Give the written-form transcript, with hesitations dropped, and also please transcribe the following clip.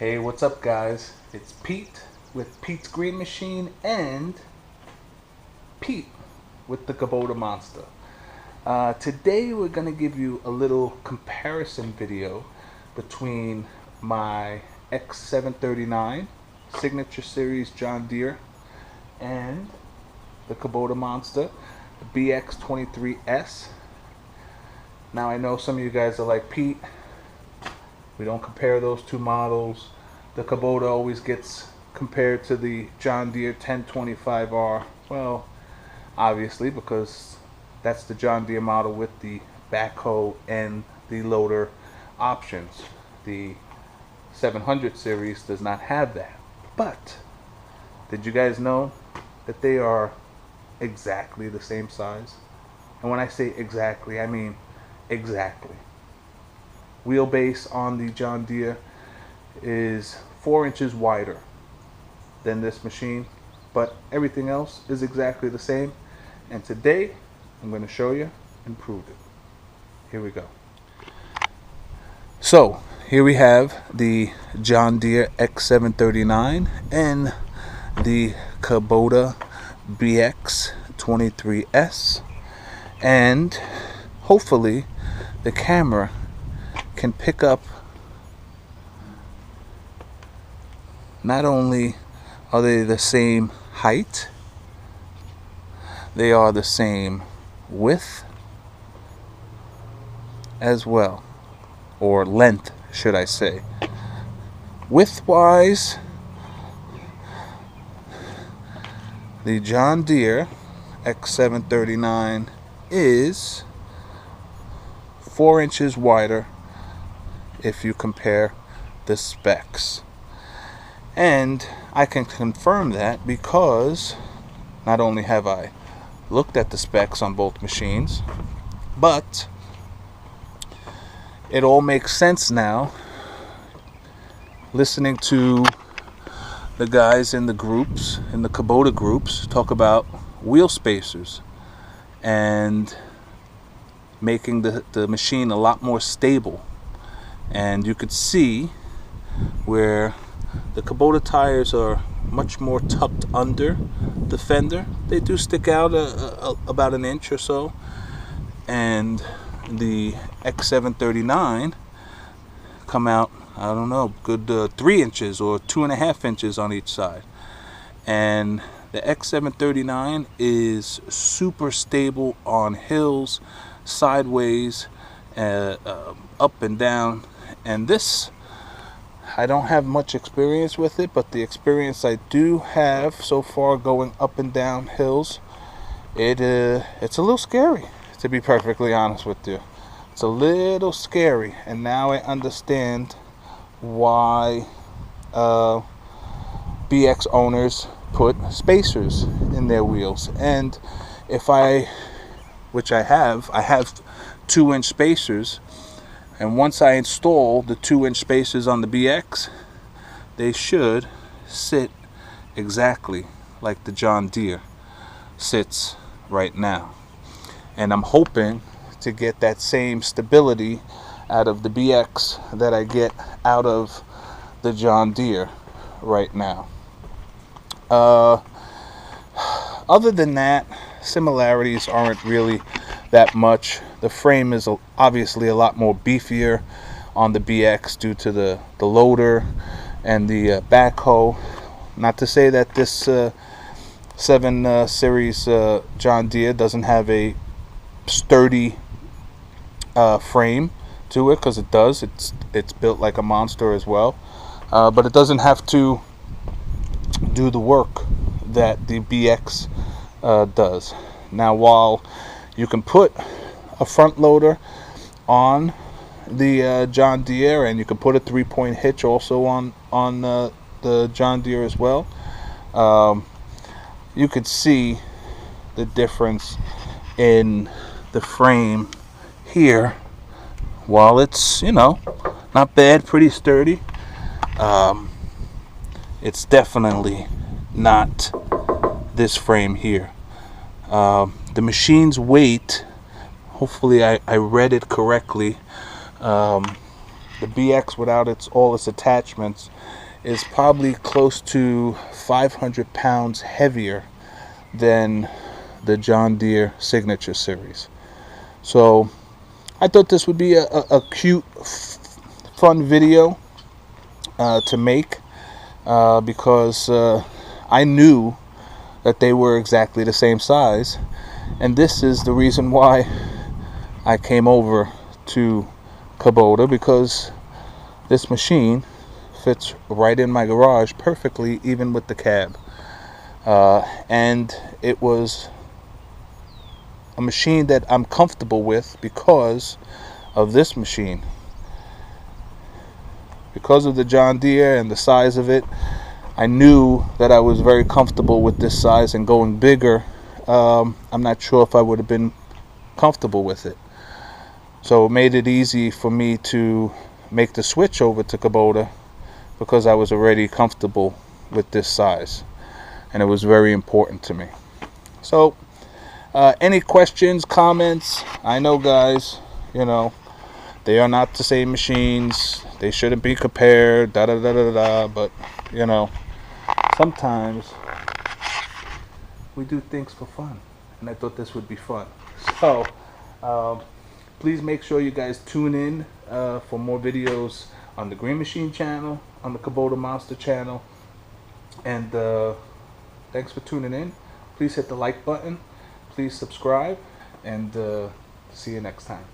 Hey, what's up guys? It's Pete with Pete's Green Machine and Pete with the Kubota Monster. Today we're going to give you a little comparison video between my X739 Signature Series John Deere and the Kubota Monster, the BX23S. Now I know some of you guys are like, Pete, we don't compare those two models. The Kubota always gets compared to the John Deere 1025R. Well, obviously, because that's the John Deere model with the backhoe and the loader options. The 700 series does not have that. But did you guys know that they are exactly the same size? And when I say exactly, I mean exactly. Wheelbase on the John Deere is 4 inches wider than this machine, but everything else is exactly the same. And today I'm going to show you and prove it. Here we go. So here we have the John Deere X739 and the Kubota BX23S, and hopefully the camera can pick up not only are they the same height, they are the same width as well, or length should I say. Width wise, the John Deere X739 is 4 inches wider if you compare the specs. And I can confirm that because not only have I looked at the specs on both machines, but it all makes sense now listening to the guys in the groups, in the Kubota groups, talk about wheel spacers and making the machine a lot more stable. And you could see where the Kubota tires are much more tucked under the fender. They do stick out about an inch or so, and the X739 come out, I don't know, good 3 inches or 2.5 inches on each side. And the X739 is super stable on hills, sideways, up and down. And this, I don't have much experience with it, but the experience I do have so far going up and down hills, it's a little scary, to be perfectly honest with you. It's a little scary, and now I understand why BX owners put spacers in their wheels. And which I have 2-inch spacers. And once I install the 2-inch spacers on the BX, they should sit exactly like the John Deere sits right now. And I'm hoping to get that same stability out of the BX that I get out of the John Deere right now. Other than that, similarities aren't really that much. The frame is obviously a lot more beefier on the BX due to the loader and the backhoe. Not to say that this 7 Series John Deere doesn't have a sturdy frame to it, because it does. It's built like a monster as well, but it doesn't have to do the work that the BX does. Now, while you can put a front loader on the John Deere, and you can put a 3-point hitch also on the John Deere as well, you could see the difference in the frame here. While it's, not bad, pretty sturdy, it's definitely not this frame here. The machine's weight, hopefully I read it correctly, the BX without all its attachments is probably close to 500 pounds heavier than the John Deere Signature Series. So I thought this would be a cute, fun video to make because I knew that they were exactly the same size, and this is the reason why I came over to Kubota, because this machine fits right in my garage perfectly, even with the cab. And it was a machine that I'm comfortable with because of this machine. Because of the John Deere and the size of it, I knew that I was very comfortable with this size, and going bigger, I'm not sure if I would have been comfortable with it. So it made it easy for me to make the switch over to Kubota because I was already comfortable with this size, and it was very important to me. So any questions, comments? I know, guys, they are not the same machines. They shouldn't be compared, da da da da da. But sometimes we do things for fun, and I thought this would be fun. So please make sure you guys tune in for more videos on the Green Machine channel, on the Kubota Monster channel, and thanks for tuning in. Please hit the like button, please subscribe, and see you next time.